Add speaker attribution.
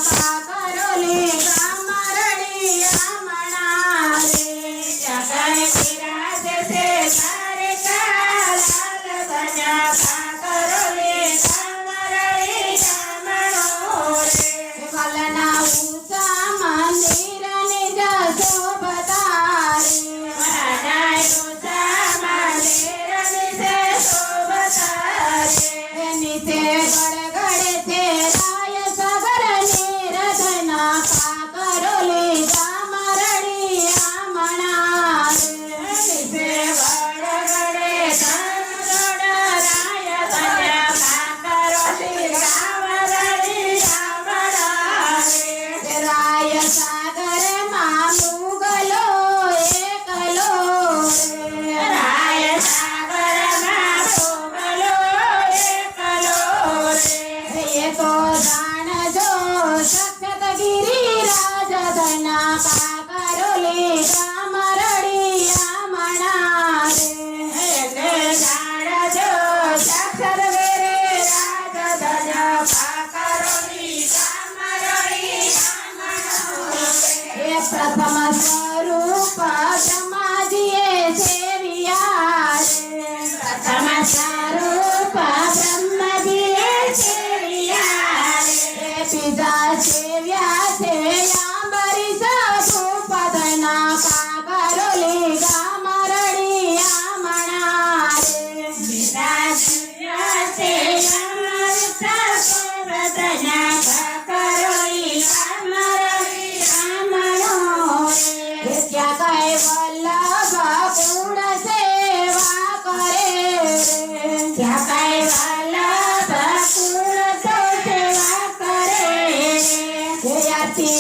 Speaker 1: काकरोली गामरड़ी आमणा रे जगय विराज से तारे का लाल बजा काकरोली गामरड़ी आमणो रे वलना ऊंचा मंदिर निज शोभता रे महाराज ऊंचा मंदिर निज शोभता रे निते गड़गड़ थे राय सागर निरधना काकरोली गामरड़ी आमणा रे निते गड़गड़ धनगड़ राय बजा काकरोली गामरड़ी आमणा रे राय सागर मुगलो एकलो रे राय सागर मुगलो एकलो रे एको दान जो सख्त गिरिराज धना काकरोली गामरड़ी आमणा रे एको दान जो सख्त गिरिराज धना काकरोली गामरड़ी आमणो रे प्रथम स्वरूप ब्रह्माजीए सेविया रे प्रथम स्वरूप ब्रह्माजीए सेविया रे पिता सेव्या से अंबरीश भूप धना काकरोली गामरड़ी आमणा रे पिता सेव्या से अंबरीश भूप धना काकरोली गामरड़ी आमणो रे क्या कहे वल्लभ पूर्ण सेवा करे रे क्या कहे वल्लभ पूर्ण सेवा करे रे अति